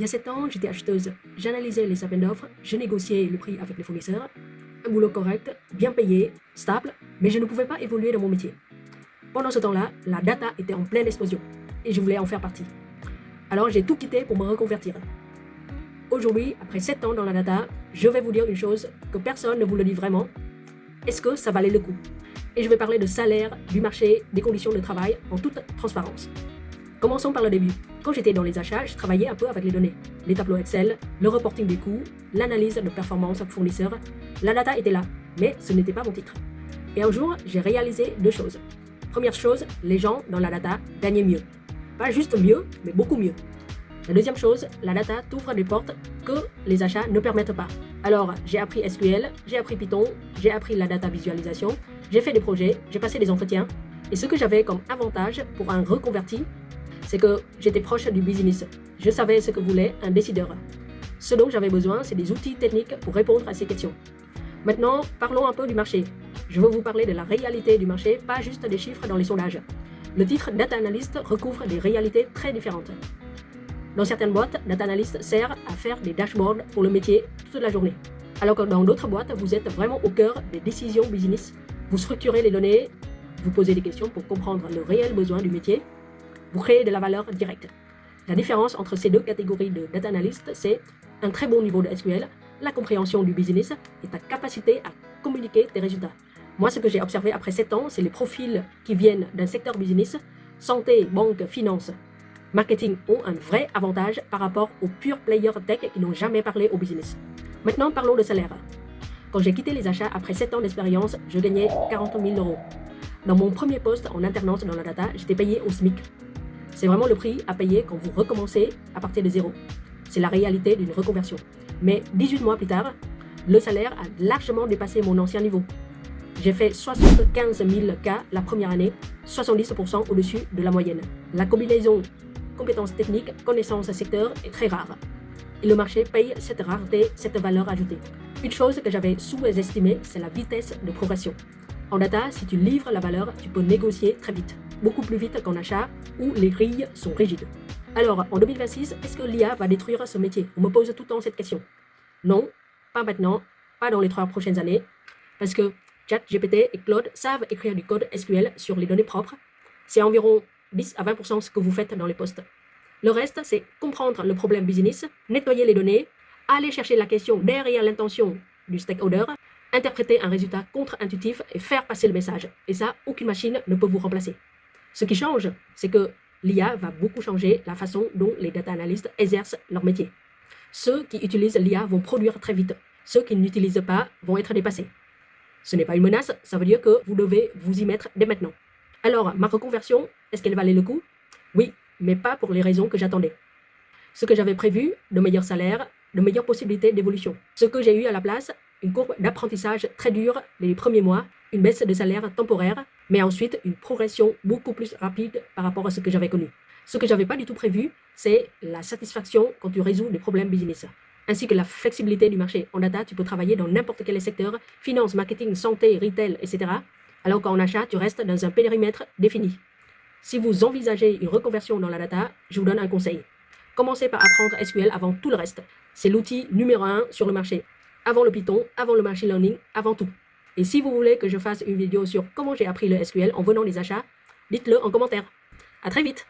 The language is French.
Il y a 7 ans, j'étais acheteuse. J'analysais les appels d'offres, je négociais le prix avec les fournisseurs, un boulot correct, bien payé, stable, mais je ne pouvais pas évoluer dans mon métier. Pendant ce temps-là, la data était en pleine explosion et je voulais en faire partie. Alors j'ai tout quitté pour me reconvertir. Aujourd'hui, après 7 ans dans la data, je vais vous dire une chose que personne ne vous le dit vraiment. Est-ce que ça valait le coup? Et je vais parler de salaire, du marché, des conditions de travail en toute transparence. Commençons par le début. Quand j'étais dans les achats, je travaillais un peu avec les données. Les tableaux Excel, le reporting des coûts, l'analyse de performance fournisseur. La data était là, mais ce n'était pas mon titre. Et un jour, j'ai réalisé 2 choses. Première chose, les gens dans la data gagnaient mieux. Pas juste mieux, mais beaucoup mieux. La deuxième chose, la data t'ouvre des portes que les achats ne permettent pas. Alors, j'ai appris SQL, j'ai appris Python, j'ai appris la data visualisation, j'ai fait des projets, j'ai passé des entretiens. Et ce que j'avais comme avantage pour un reconverti, c'est que j'étais proche du business. Je savais ce que voulait un décideur. Ce dont j'avais besoin, c'est des outils techniques pour répondre à ces questions. Maintenant, parlons un peu du marché. Je veux vous parler de la réalité du marché, pas juste des chiffres dans les sondages. Le titre Data Analyst recouvre des réalités très différentes. Dans certaines boîtes, Data Analyst sert à faire des dashboards pour le métier toute la journée. Alors que dans d'autres boîtes, vous êtes vraiment au cœur des décisions business. Vous structurez les données, vous posez des questions pour comprendre le réel besoin du métier, vous créez de la valeur directe. La différence entre ces deux catégories de Data Analyst, c'est un très bon niveau de SQL, la compréhension du business et ta capacité à communiquer tes résultats. Moi, ce que j'ai observé après 7 ans, c'est les profils qui viennent d'un secteur business, santé, banque, finance, marketing ont un vrai avantage par rapport aux purs players tech qui n'ont jamais parlé au business. Maintenant, parlons de salaire. Quand j'ai quitté les achats après 7 ans d'expérience, je gagnais 40 000 euros. Dans mon premier poste en alternance dans la data, j'étais payé au SMIC. C'est vraiment le prix à payer quand vous recommencez à partir de zéro. C'est la réalité d'une reconversion. Mais 18 mois plus tard, le salaire a largement dépassé mon ancien niveau. J'ai fait 75 000 cas la première année, 70% au-dessus de la moyenne. La combinaison compétences techniques, connaissances secteur est très rare. Et le marché paye cette rareté, cette valeur ajoutée. Une chose que j'avais sous-estimée, c'est la vitesse de progression. En data, si tu livres la valeur, tu peux négocier très vite. Beaucoup plus vite qu'en achat, où les grilles sont rigides. Alors, en 2026, est-ce que l'IA va détruire ce métier? On me pose tout le temps cette question. Non, pas maintenant, pas dans les 3 prochaines années, parce que ChatGPT et Claude savent écrire du code SQL sur les données propres. C'est environ 10 à 20% ce que vous faites dans les postes. Le reste, c'est comprendre le problème business, nettoyer les données, aller chercher la question derrière l'intention du stakeholder, interpréter un résultat contre-intuitif et faire passer le message. Et ça, aucune machine ne peut vous remplacer. Ce qui change, c'est que l'IA va beaucoup changer la façon dont les data analysts exercent leur métier. Ceux qui utilisent l'IA vont produire très vite. Ceux qui n'utilisent pas vont être dépassés. Ce n'est pas une menace, ça veut dire que vous devez vous y mettre dès maintenant. Alors, ma reconversion, est-ce qu'elle valait le coup? Oui, mais pas pour les raisons que j'attendais. Ce que j'avais prévu, de meilleurs salaires, de meilleures possibilités d'évolution. Ce que j'ai eu à la place, une courbe d'apprentissage très dure les premiers mois, une baisse de salaire temporaire, mais ensuite une progression beaucoup plus rapide par rapport à ce que j'avais connu. Ce que j'avais pas du tout prévu, c'est la satisfaction quand tu résous des problèmes business, ainsi que la flexibilité du marché. En data, tu peux travailler dans n'importe quel secteur, finance, marketing, santé, retail, etc. Alors qu'en achat, tu restes dans un périmètre défini. Si vous envisagez une reconversion dans la data, je vous donne un conseil. Commencez par apprendre SQL avant tout le reste. C'est l'outil numéro 1 sur le marché. Avant le Python, avant le machine learning, avant tout. Et si vous voulez que je fasse une vidéo sur comment j'ai appris le SQL en venant des achats, dites-le en commentaire. À très vite!